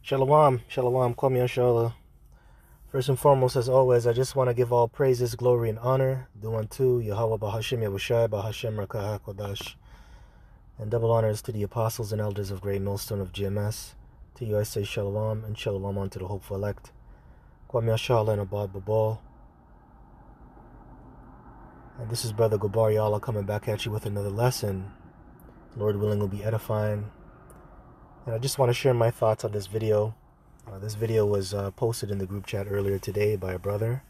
Shalom, shalom, kwam yashala. First and foremost, as always, I just want to give all praises, glory, and honor due unto Yahweh Bahashim Yahushai Bahashem Rakah HaKodash. And double honors to the apostles and elders of Great Millstone of GMS. To you I say shalom, and shalom unto the hopeful elect. Kwam yashala and abad babal. And this is Brother Gobar Yala coming back at you with another lesson. Lord willing, will be edifying. And I just want to share my thoughts on this video. This video was posted in the group chat earlier today by a brother.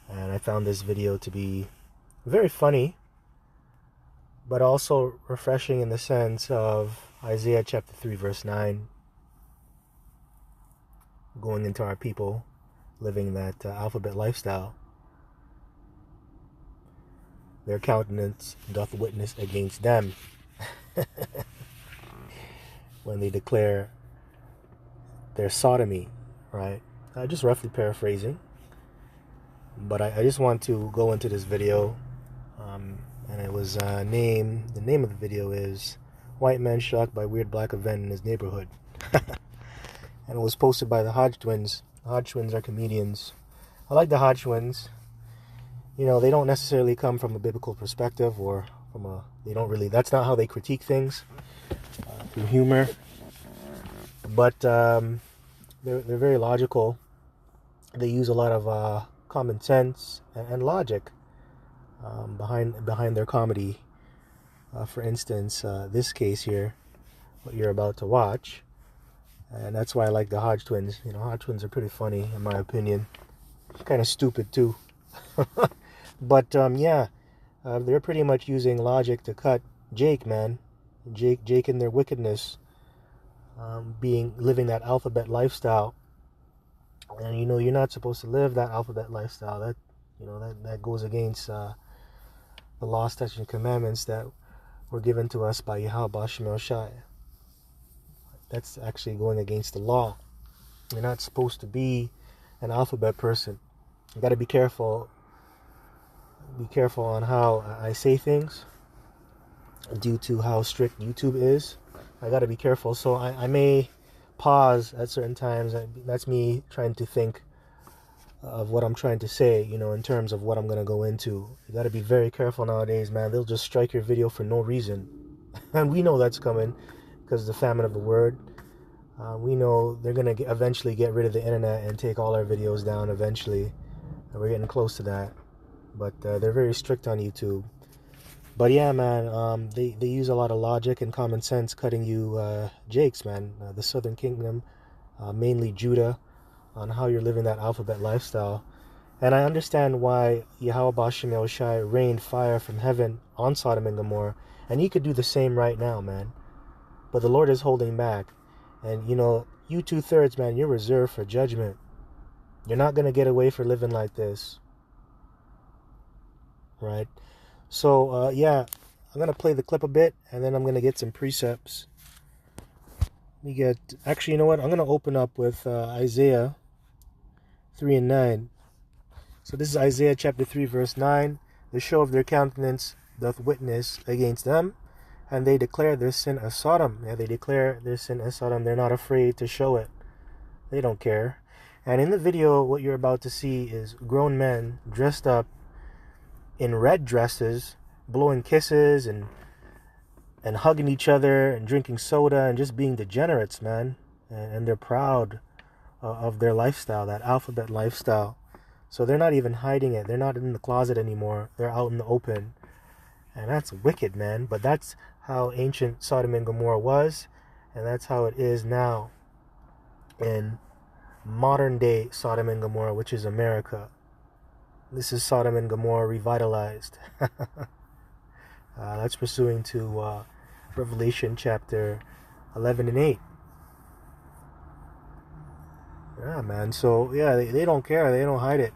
And I found this video to be very funny, but also refreshing in the sense of Isaiah chapter 3 verse 9. Going into our people living that alphabet lifestyle. Their countenance doth witness against them. When they declare their sodomy, right? Just roughly paraphrasing. But I just want to go into this video. And it was the name of the video is White Man Shocked by Weird Black Event in His Neighborhood. And it was posted by the Hodge Twins. The Hodge Twins are comedians. I like the Hodge Twins. You know, they don't necessarily come from a biblical perspective or they don't really, that's not how they critique things. Through humor, but they're very logical. They use a lot of common sense and logic behind their comedy. For instance, this case here, what you're about to watch, and that's why I like the Hodge Twins. You know, Hodge Twins are pretty funny in my opinion. Kind of stupid too, but yeah, they're pretty much using logic to cut Jake, man. Jake in their wickedness, living that alphabet lifestyle, and you know you're not supposed to live that alphabet lifestyle. That that goes against the law, statutes, and commandments that were given to us by Yahweh Bahashim Shai. That's actually going against the law. You're not supposed to be an alphabet person. You got to be careful. Be careful on how I say things. Due to how strict YouTube is, I got to be careful. So I may pause at certain times. That's me trying to think of what I'm trying to say, you know, in terms of what I'm going to go into. You got to be very careful nowadays, man. They'll just strike your video for no reason. And we know that's coming because of the famine of the word. We know they're going to eventually get rid of the internet and take all our videos down eventually. And we're getting close to that. But they're very strict on YouTube. But yeah, man, they use a lot of logic and common sense cutting you jakes, man. The Southern Kingdom, mainly Judah, on how you're living that alphabet lifestyle. And I understand why Yahweh Bahashim Yahushai rained fire from heaven on Sodom and Gomorrah. And he could do the same right now, man. But the Lord is holding back. And, you know, you 2/3, man, you're reserved for judgment. You're not going to get away for living like this. Right? So, yeah, I'm going to play the clip a bit, and then I'm going to get some precepts. Actually, you know what? I'm going to open up with Isaiah 3 and 9. So this is Isaiah chapter 3, verse 9. The show of their countenance doth witness against them, and they declare their sin as Sodom. Yeah, they declare their sin as Sodom. They're not afraid to show it. They don't care. And in the video, what you're about to see is grown men dressed up in red dresses, blowing kisses and hugging each other and drinking soda and just being degenerates, man. And they're proud of their lifestyle, that alphabet lifestyle. So they're not even hiding it. They're not in the closet anymore. They're out in the open. And that's wicked, man. But that's how ancient Sodom and Gomorrah was. And that's how it is now in modern day Sodom and Gomorrah, which is America. This is Sodom and Gomorrah revitalized. That's pursuing to Revelation chapter 11 and 8. Yeah, man. So, yeah, they don't care. They don't hide it.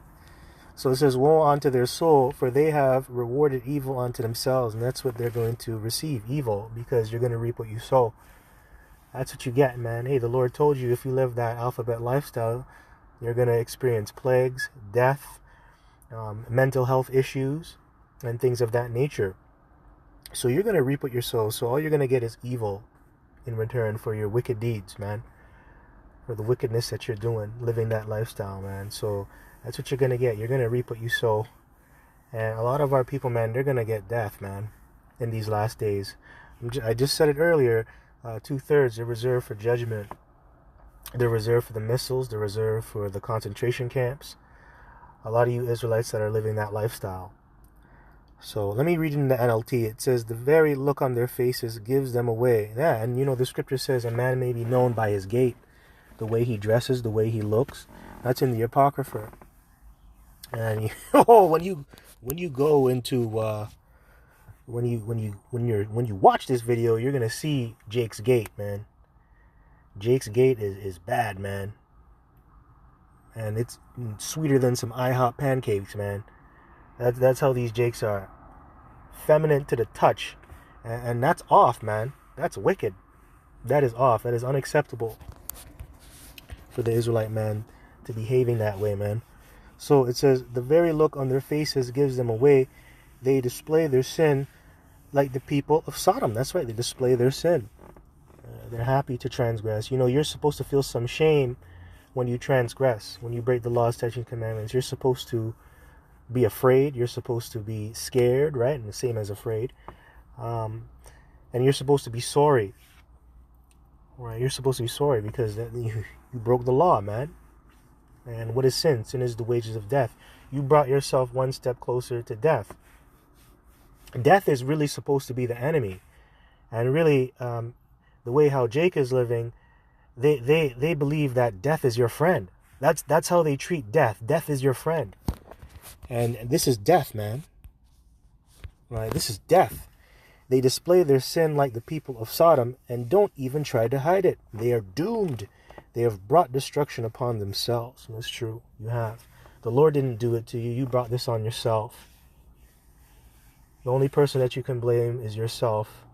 So it says, woe unto their soul, for they have rewarded evil unto themselves. And that's what they're going to receive, evil, because you're going to reap what you sow. That's what you get, man. Hey, the Lord told you if you live that alphabet lifestyle, you're going to experience plagues, death, mental health issues, and things of that nature. So you're going to reap what you sow. So all you're going to get is evil in return for your wicked deeds, man. for the wickedness that you're doing, living that lifestyle, man. So that's what you're going to get. You're going to reap what you sow. And a lot of our people, man, they're going to get death, man, in these last days. I just said it earlier, 2/3 are reserved for judgment. They're reserved for the missiles. They're reserved for the concentration camps. A lot of you Israelites that are living that lifestyle. So let me read in the NLT. It says, the very look on their faces gives them away. Yeah, and you know, the scripture says a man may be known by his gait, the way he dresses, the way he looks. That's in the Apocrypha. And when you go into when you watch this video, you're gonna see Jake's gait, man. Jake's gait is bad, man. And it's sweeter than some IHOP pancakes, man. That's how these Jakes are. Feminine to the touch. And that's off, man. That's wicked. That is off. That is unacceptable for the Israelite man to behaving that way, man. So it says, the very look on their faces gives them away. They display their sin like the people of Sodom. That's right. They display their sin. They're happy to transgress. You know, you're supposed to feel some shame when you transgress, when you break the laws, statutes, commandments. You're supposed to be afraid. You're supposed to be scared, right? And the same as afraid. And you're supposed to be sorry. Right? You're supposed to be sorry because you broke the law, man. And what is sin? Sin is the wages of death. You brought yourself one step closer to death. Death is really supposed to be the enemy. And really, the way how Jake is living, they believe that death is your friend. That's how they treat death. Death is your friend. And this is death, man. Right? This is death. They display their sin like the people of Sodom and don't even try to hide it. They are doomed. They have brought destruction upon themselves. And it's true. You have. The Lord didn't do it to you. You brought this on yourself. The only person that you can blame is yourself.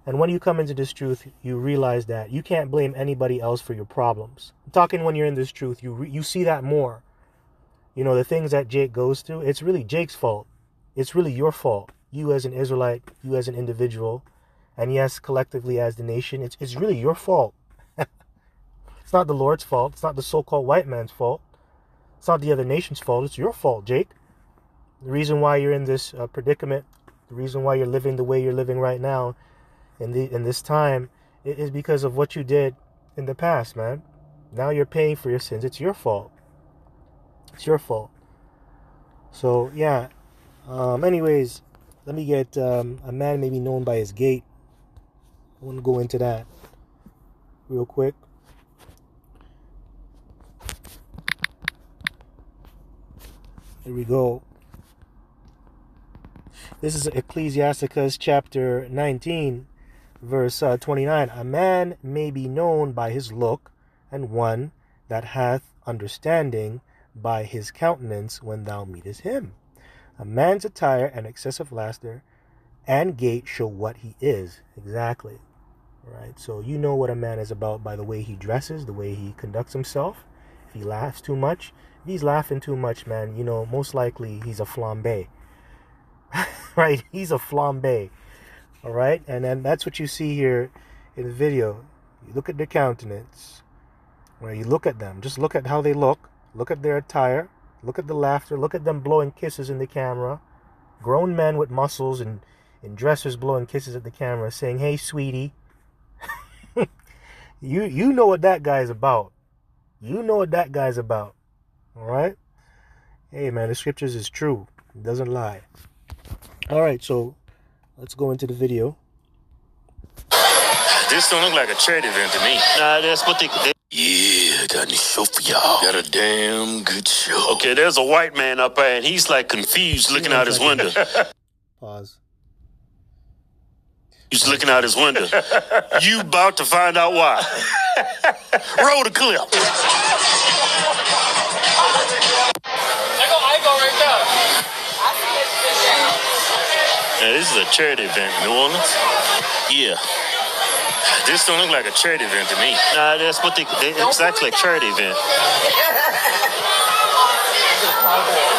And when you come into this truth, you realize that you can't blame anybody else for your problems. I'm talking when you're in this truth, you see that more. You know, the things that Jake goes through, it's really Jake's fault. It's really your fault. You as an Israelite, you as an individual, and yes, collectively as the nation, it's really your fault. It's not the Lord's fault. It's not the so-called white man's fault. It's not the other nation's fault. It's your fault, Jake. The reason why you're in this predicament, the reason why you're living the way you're living right now in this time, it is because of what you did in the past, man. Now you're paying for your sins. It's your fault. It's your fault. So, yeah. Anyways, let me get a man may be known by his gait. I want to go into that real quick. Here we go. This is Ecclesiasticus chapter 19, verse 29. A man may be known by his look, and one that hath understanding by his countenance when thou meetest him. A man's attire and excessive laughter and gait show what he is. Exactly. Right? So you know what a man is about by the way he dresses, the way he conducts himself. If he laughs too much, if he's laughing too much, man, you know, most likely he's a flambe. Right? He's a flambe. All right? And then that's what you see here in the video. You look at their countenance. Right? You look at them. Just look at how they look. Look at their attire. Look at the laughter. Look at them blowing kisses in the camera. Grown men with muscles and dressers blowing kisses at the camera saying, hey, sweetie. You know what that guy's about. You know what that guy's about. All right? Hey, man, the scriptures is true. It doesn't lie. All right, so let's go into the video. This don't look like a charity event to me. Nah, that's what they yeah, got a show for y'all. Got a damn good show. Okay, there's a white man up there, and he's like confused looking out his window. Pause. He's looking out his window. You about to find out why. Roll the clip. I go right now. Yeah, this is a charity event in New Orleans. Yeah. This don't look like a charity event to me. Nah, that's what it's actually a charity event.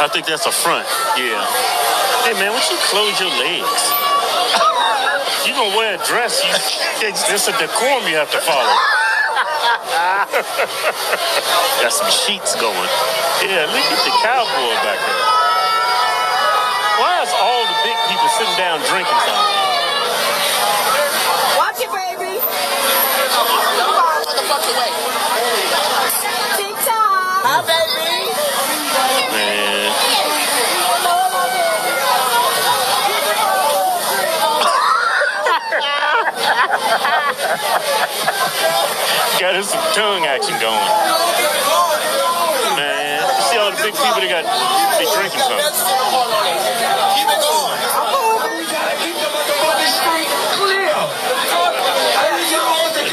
I think that's a front. Yeah. Hey, man, why don't you close your legs? You gonna wear a dress, it's a decorum you have to follow. Got some sheets going. Yeah, look at the cowboy back there. Why is all the big people sitting down drinking something? Watch it, baby. Motherfucking way. TikTok. Hi, baby. Man. Got us some tongue action going. Man, you see all the big people that they drinking something. Keep it going.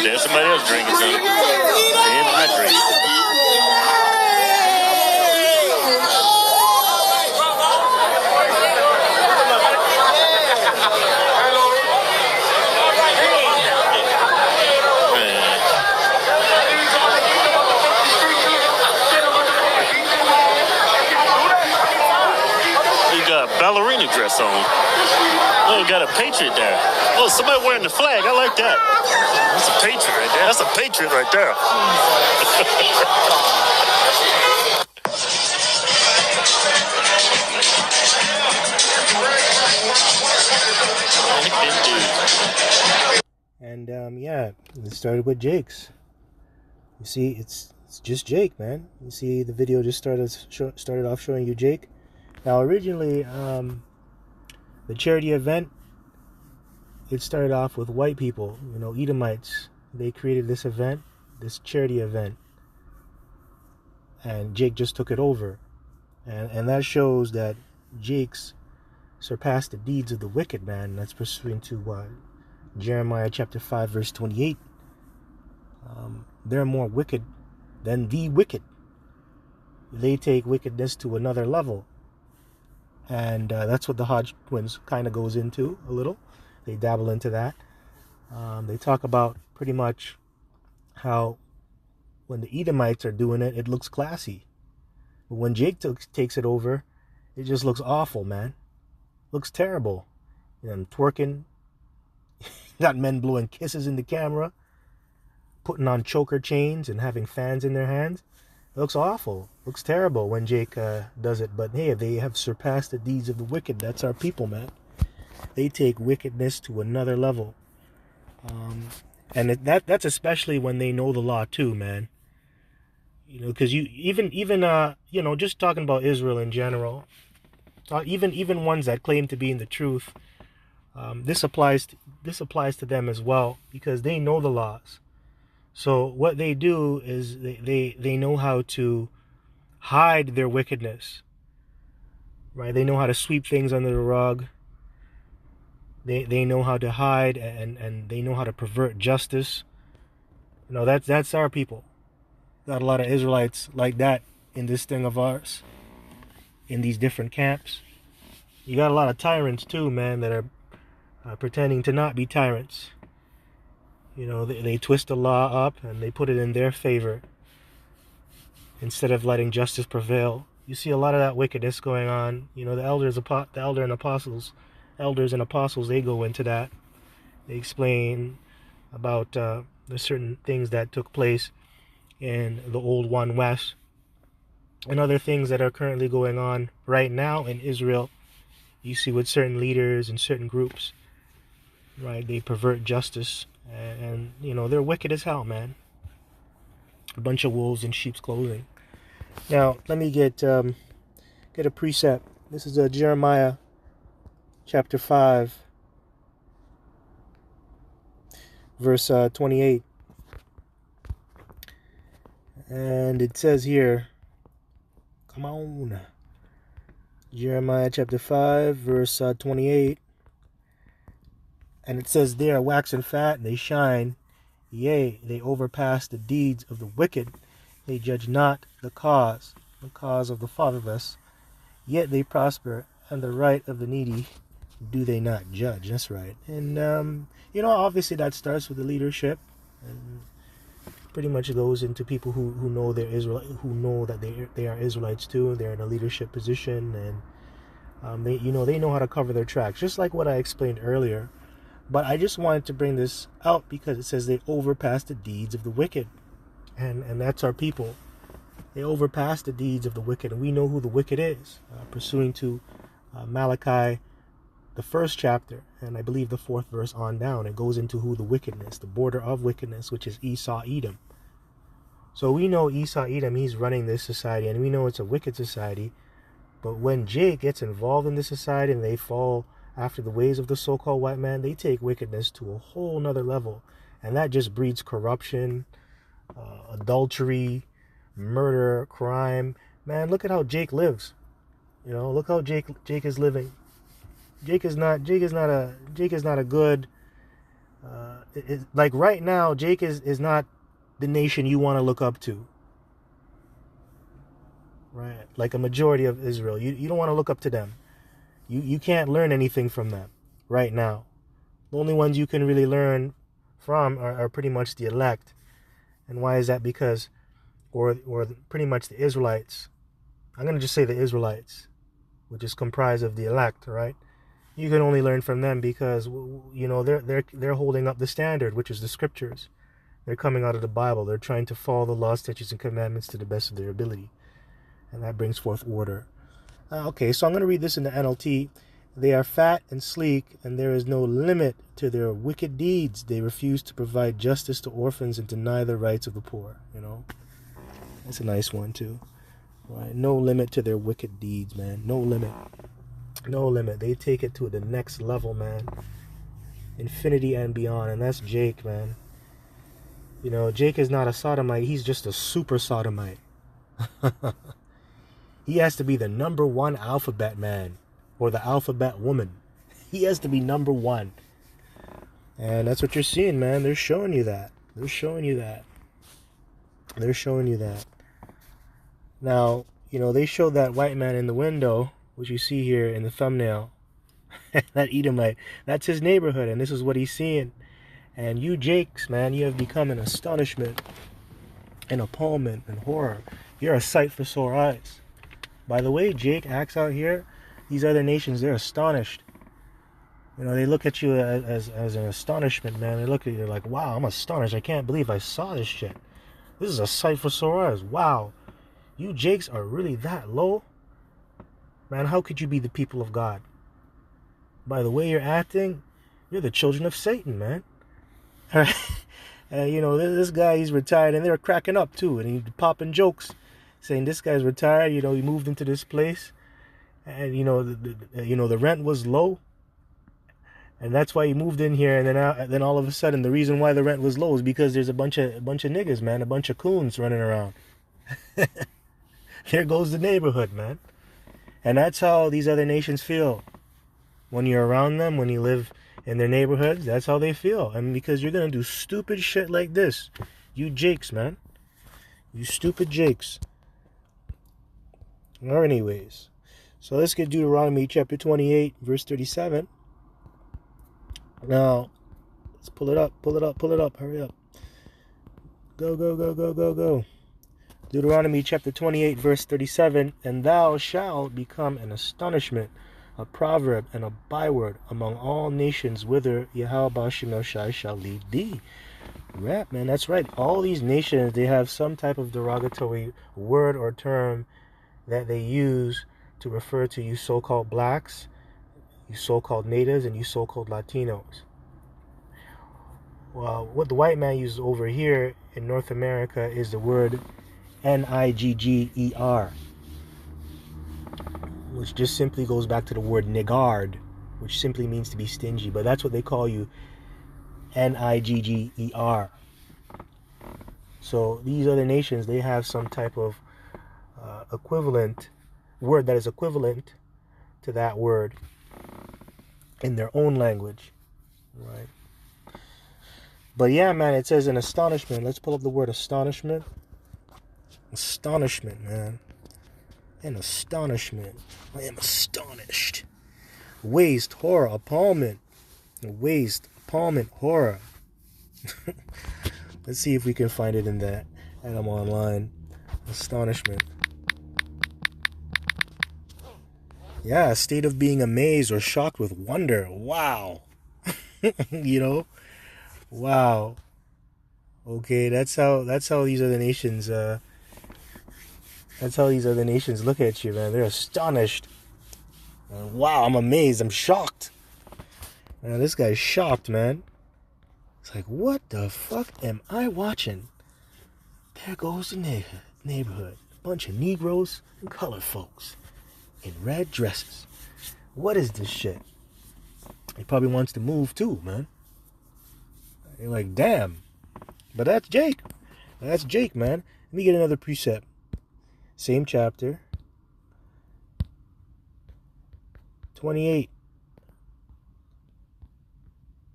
There's somebody else drinking something. And I drink. Ballerina dress on. Oh, got a patriot there. Oh, somebody wearing the flag. I like that. That's a patriot right there. That's a patriot right there. And yeah, it started with Jake's. You see, it's just Jake, man. You see, the video just started off showing you Jake. Now, originally, the charity event, it started off with white people, you know, Edomites. They created this event, this charity event, and Jake just took it over. And that shows that Jake's surpassed the deeds of the wicked, man. That's pursuant to Jeremiah chapter 5, verse 28. They're more wicked than the wicked. They take wickedness to another level. And that's what the Hodge twins kind of goes into a little. They dabble into that. They talk about pretty much how when the Edomites are doing it, it looks classy. But when Jake takes it over, it just looks awful, man. Looks terrible. You know, twerking. Got men blowing kisses in the camera. Putting on choker chains and having fans in their hands. It looks awful. Looks terrible when Jake does it. But hey, they have surpassed the deeds of the wicked. That's our people, man. They take wickedness to another level. And that's especially when they know the law too, man. You know, because even you know, just talking about Israel in general, even ones that claim to be in the truth, this applies to them as well, because they know the laws. So what they do is they know how to hide their wickedness, right? They know how to sweep things under the rug. They know how to hide, and they know how to pervert justice. You know, that's our people. Got a lot of Israelites like that in this thing of ours, in these different camps. You got a lot of tyrants too, man, that are pretending to not be tyrants. You know, they twist the law up and they put it in their favor instead of letting justice prevail. You see a lot of that wickedness going on. You know, the elders and apostles, they go into that. They explain about the certain things that took place in the old One West and other things that are currently going on right now in Israel. You see with certain leaders and certain groups, right? They pervert justice. And you know, they're wicked as hell, man. A bunch of wolves in sheep's clothing. Now, let me get a precept. This is Jeremiah chapter 5, verse 28. And it says here, come on. Jeremiah chapter 5, verse 28. And it says, they are waxen fat, and they shine. Yea, they overpass the deeds of the wicked. They judge not the cause of the fatherless. Yet they prosper, and the right of the needy do they not judge. That's right. And, you know, obviously that starts with the leadership. And pretty much goes into people who know they're Israel, who know that they are Israelites too. They're in a leadership position, and they know how to cover their tracks. Just like what I explained earlier. But I just wanted to bring this out because it says they overpass the deeds of the wicked. And that's our people. They overpass the deeds of the wicked, and we know who the wicked is. Pursuing to Malachi, the first chapter, and I believe the 4th verse on down, it goes into who the wickedness, the border of wickedness, which is Esau, Edom. So we know Esau, Edom, he's running this society, and we know it's a wicked society. But when Jake gets involved in this society and they fall after the ways of the so-called white man, they take wickedness to a whole nother level. And that just breeds corruption, adultery, murder, crime. Man, look at how Jake lives. You know, look how Jake is living. Jake is not a good. Like right now, Jake is not the nation you want to look up to. Right, like a majority of Israel, you don't want to look up to them. You can't learn anything from them right now. The only ones you can really learn from are pretty much the elect. And why is that? Because, or pretty much the Israelites. I'm gonna just say the Israelites, which is comprised of the elect, right? You can only learn from them because, you know, they're holding up the standard, which is the scriptures. They're coming out of the Bible. They're trying to follow the law, statutes, and commandments to the best of their ability, and that brings forth order. Okay, so I'm going to read this in the NLT. They are fat and sleek, and there is no limit to their wicked deeds. They refuse to provide justice to orphans and deny the rights of the poor. You know, that's a nice one too. Right? No limit to their wicked deeds, man. No limit. No limit. They take it to the next level, man. Infinity and beyond. And that's Jake, man. You know, Jake is not a sodomite. He's just a super sodomite. He has to be the number one alphabet man. Or the alphabet woman. He has to be number one. And that's what you're seeing, man. They're showing you that. They're showing you that. They're showing you that. Now, you know, they showed that white man in the window, which you see here in the thumbnail. That Edomite. That's his neighborhood, and this is what he's seeing. And you, Jakes, man, you have become an astonishment, an appallment, and horror. You're a sight for sore eyes. By the way Jake acts out here, these other nations, they're astonished. You know, they look at you as an astonishment, man. They look at you like, wow, I'm astonished. I can't believe I saw this shit. This is a sight for sore eyes. Wow. You Jakes are really that low? Man, how could you be the people of God? By the way you're acting, you're the children of Satan, man. And you know, this guy, he's retired, and they're cracking up too, and he's popping jokes, saying this guy's retired. You know, he moved into this place, and you know, the rent was low, and that's why he moved in here. And then all of a sudden, the reason why the rent was low is because there's a bunch of niggas, man, a bunch of coons running around. There goes the neighborhood, man. And that's how these other nations feel. When you're around them, when you live in their neighborhoods, that's how they feel. And because you're going to do stupid shit like this. You Jakes, man. You stupid Jakes. Or anyways. So let's get Deuteronomy chapter 28, verse 37. Now, let's pull it up, pull it up, pull it up. Hurry up. Go, go, go, go, go, go. Deuteronomy chapter 28, verse 37. And thou shalt become an astonishment, a proverb, and a byword among all nations whither Yahweh Shemel Shai shall lead thee. Right, man, that's right. All these nations, they have some type of derogatory word or term that they use to refer to you so-called blacks, you so-called natives, and you so-called Latinos. Well, what the white man uses over here in North America is the word Nigger, which just simply goes back to the word niggard, which simply means to be stingy. But that's what they call you, Nigger. So these other nations, they have some type of equivalent word that is equivalent to that word in their own language, right? But yeah, man, it says an astonishment. Let's pull up the word astonishment. Astonishment, man. An astonishment. I am astonished. Waste, horror, appallment. Waste, appallment, horror. Let's see if we can find it in that Adam online. Astonishment. Yeah, a state of being amazed or shocked with wonder. Wow. You know? Wow. Okay, that's how these other nations look at you, man. They're astonished. Wow, I'm amazed. I'm shocked. Man, this guy's shocked, man. It's like, what the fuck am I watching? There goes the neighborhood. A bunch of Negroes and colored folks in red dresses. What is this shit? He probably wants to move too, man. You're like, damn. But that's Jake. That's Jake, man. Let me get another precept. Same chapter. 28.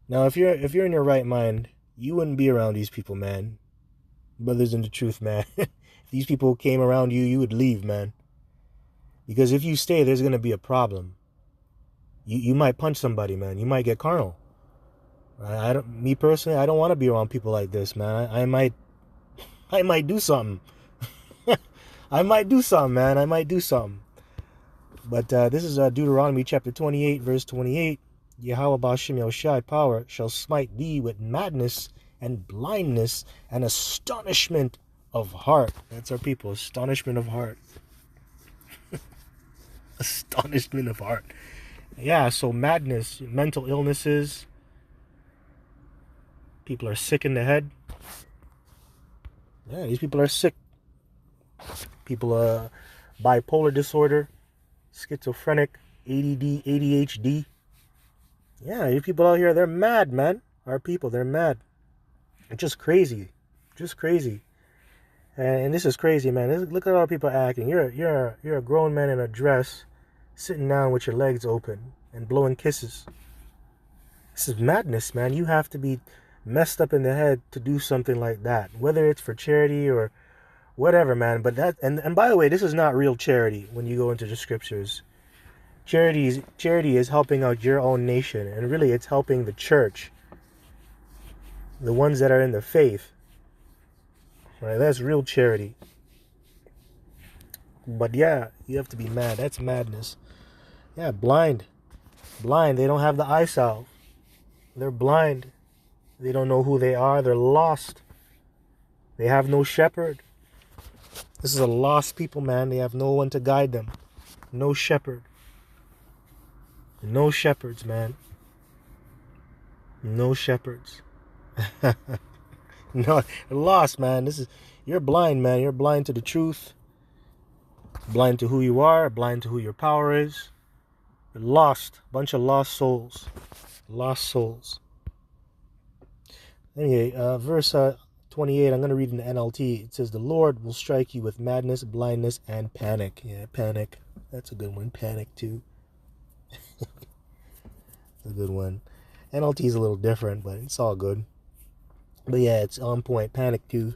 Now, if you're in your right mind, you wouldn't be around these people, man. Brothers in the truth, man. If these people came around you, you would leave, man. Because if you stay, there's gonna be a problem. You might punch somebody, man. You might get carnal. Me personally, I don't want to be around people like this, man. I might do something. I might do something, man. I might do something. But this is Deuteronomy chapter 28, verse 28. Yahweh Ba'ashem Yahushai power shall smite thee with madness and blindness and astonishment of heart. That's our people, astonishment of heart. Astonishment of heart. Yeah, so madness, mental illnesses. People are sick in the head. Yeah, these people are sick. People bipolar disorder, schizophrenic, ADD, ADHD. Yeah, you people out here, they're mad, man. Our people, they're mad. It's just crazy. Just crazy. And this is crazy, man. Look at how people acting. You're a grown man in a dress, sitting down with your legs open and blowing kisses. This is madness, man. You have to be messed up in the head to do something like that, whether it's for charity or whatever, man. But that, and by the way, this is not real charity. When you go into the scriptures, charity is helping out your own nation, and really it's helping the church, the ones that are in the faith, right? That's real charity. But yeah, you have to be mad. That's madness. Yeah, blind. They don't have the eye salve. They're blind. They don't know who they are. They're lost. They have no shepherd. This is a lost people, man. They have no one to guide them. No shepherd. No shepherds, man. No shepherds. No, they're lost, man. You're blind, man. You're blind to the truth. Blind to who you are. Blind to who your power is. You're lost. Bunch of lost souls. Lost souls. Anyway, verse 28, I'm going to read in the NLT. It says, the Lord will strike you with madness, blindness, and panic. Yeah, panic. That's a good one. Panic, too. A good one. NLT is a little different, but it's all good. But yeah, it's on point. Panic, too.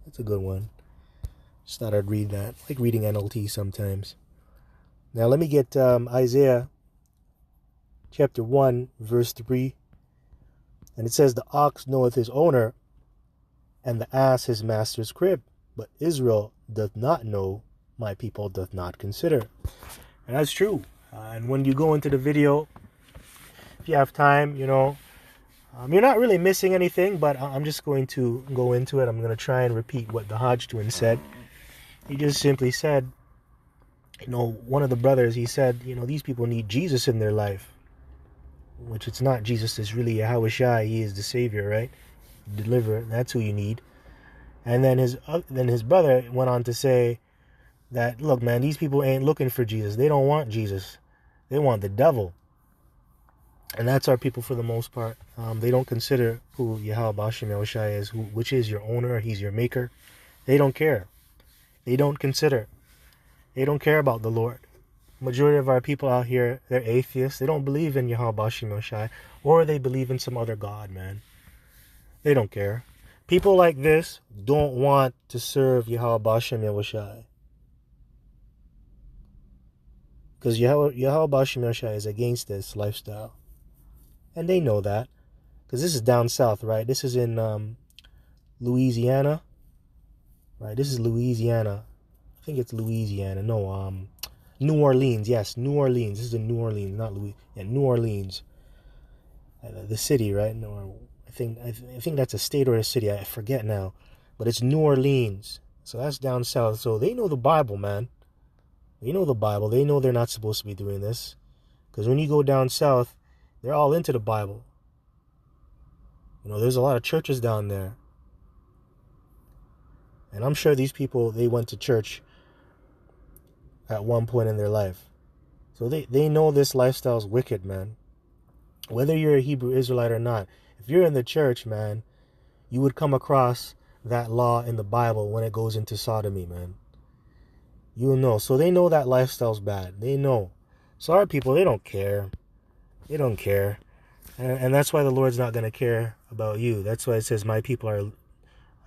That's a good one. Just thought I'd read that. I like reading NLT sometimes. Now, let me get Isaiah chapter 1, verse 3. And it says, the ox knoweth his owner, and the ass his master's crib. But Israel doth not know, my people doth not consider. And that's true. And when you go into the video, if you have time, you're not really missing anything, but I'm just going to go into it. I'm going to try and repeat what the Hodge twin said. He just simply said, one of the brothers, he said, these people need Jesus in their life. Which it's not Jesus, it's really Yahushua. He is the Savior, right? Deliverer, that's who you need. And then his brother went on to say that, look, man, these people ain't looking for Jesus. They don't want Jesus. They want the devil. And that's our people for the most part. They don't consider who Yahweh Ba'ashem Yahushua is, which is your owner. He's your maker. They don't care. They don't consider. They don't care about the Lord. Majority of our people out here, they're atheists. They don't believe in Yahweh Ba'ashem Yahushua, or they believe in some other God, man. They don't care. People like this don't want to serve Yahweh Ba'ashem Yahushua. Because Yahweh Ba'ashem Yahushua is against this lifestyle. And they know that. Because this is down south, right? This is in Louisiana. Right, this is Louisiana. I think it's Louisiana. No, New Orleans. Yes, New Orleans. This is in New Orleans, not Louis. Yeah, New Orleans. The city, right? No, I think that's a state or a city. I forget now, but it's New Orleans. So that's down south. So they know the Bible, man. They know the Bible. They know they're not supposed to be doing this, because when you go down south, they're all into the Bible. You know, there's a lot of churches down there, and I'm sure these people, they went to church at one point in their life. So they know this lifestyle is wicked, man. Whether you're a Hebrew Israelite or not, if you're in the church, man, you would come across that law in the Bible when it goes into sodomy, man. You'll know. So they know that lifestyle's bad. They know. So our people, they don't care. They don't care. And that's why the Lord's not going to care about you. That's why it says, my people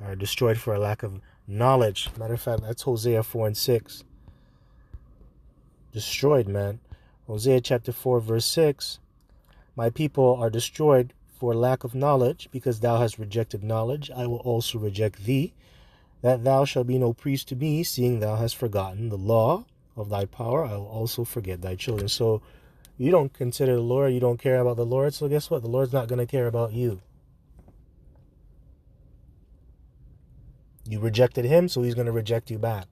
are destroyed for a lack of knowledge. Matter of fact, that's Hosea 4:6. Destroyed, man. Hosea chapter 4, verse 6. My people are destroyed for lack of knowledge, because thou hast rejected knowledge. I will also reject thee, that thou shalt be no priest to me, seeing thou hast forgotten the law of thy power. I will also forget thy children. So you don't consider the Lord, you don't care about the Lord, so guess what? The Lord's not going to care about you. You rejected him, so he's going to reject you back.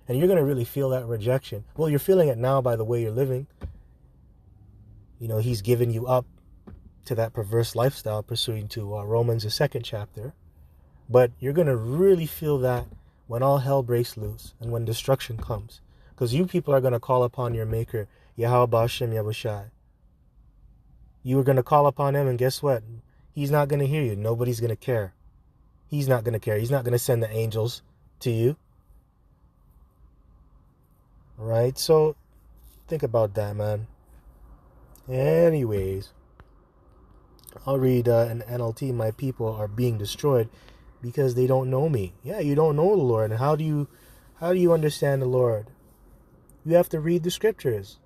And you're going to really feel that rejection. Well, you're feeling it now by the way you're living. You know, he's given you up to that perverse lifestyle, pursuing to Romans, the 2nd chapter. But you're going to really feel that when all hell breaks loose and when destruction comes. Because you people are going to call upon your maker, Yahweh Ba'ashem Yahushai. You are going to call upon him, and guess what? He's not going to hear you. Nobody's going to care. He's not going to care. He's not going to send the angels to you. Right? So think about that, man. Anyways, I'll read an NLT. My people are being destroyed because they don't know me. Yeah, you don't know the Lord. And how do you understand the Lord? You have to read the scriptures.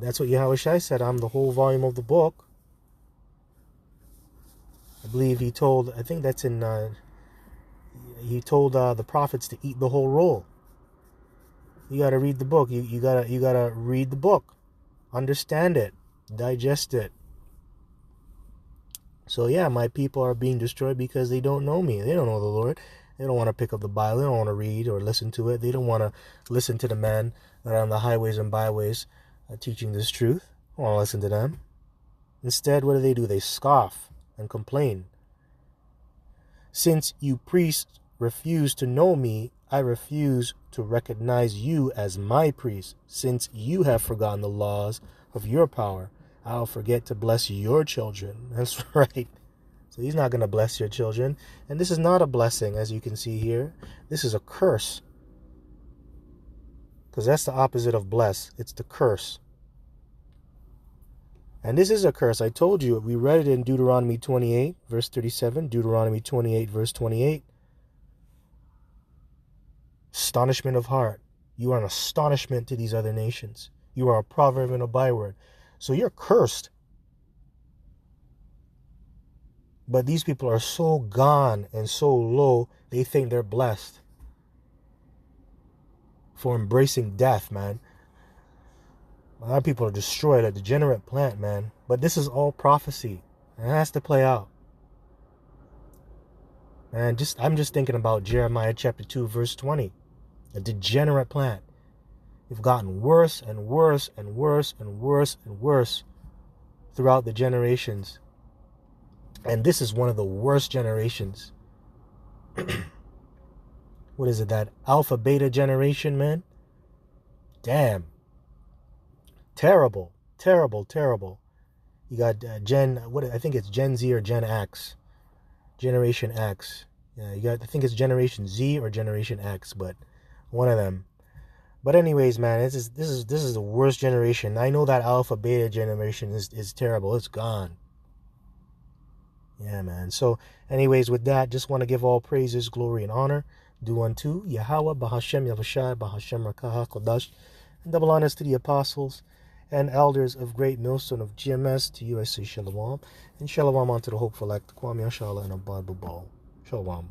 That's what Yahushua said. I'm the whole volume of the book. I believe he told, I think that's in, he told the prophets to eat the whole roll. You got to read the book. You gotta read the book. Understand it. Digest it. So yeah, my people are being destroyed because they don't know me. They don't know the Lord. They don't want to pick up the Bible. They don't want to read or listen to it. They don't want to listen to the men that are on the highways and byways teaching this truth. They don't want to listen to them. Instead, what do? They scoff and complain. Since you priests refuse to know me, I refuse to recognize you as my priest. Since you have forgotten the laws of your power, I'll forget to bless your children. That's right. So he's not going to bless your children. And this is not a blessing, as you can see here. This is a curse. Because that's the opposite of bless. It's the curse. And this is a curse. I told you. We read it in Deuteronomy 28, verse 37. Deuteronomy 28, verse 28. Astonishment of heart. You are an astonishment to these other nations. You are a proverb and a byword. So you're cursed. But these people are so gone and so low, they think they're blessed for embracing death, man. A lot of people are destroyed, a degenerate plant, man. But this is all prophecy. It has to play out. Man, I'm just thinking about Jeremiah chapter 2, verse 20. A degenerate plant. You've gotten worse and worse and worse and worse and worse throughout the generations. And this is one of the worst generations. What is it, that alpha beta generation, man? Damn. Terrible, terrible, terrible. You got I think it's Gen Z or Gen X. Generation X. Yeah, I think it's Generation Z or Generation X, but one of them. But anyways, man, this is the worst generation. I know that alpha beta generation is terrible. It's gone. Yeah, man. So anyways, with that, just want to give all praises, glory, and honor due unto Yahweh, Bahashem Yahushai, Bahashem Rakaha Kodash, and double honors to the apostles and elders of Great Millstone of GMS. To you I say Shalom, and Shalom unto the hopeful elect, Kwame Ashala, and Abad Babal. Shalom.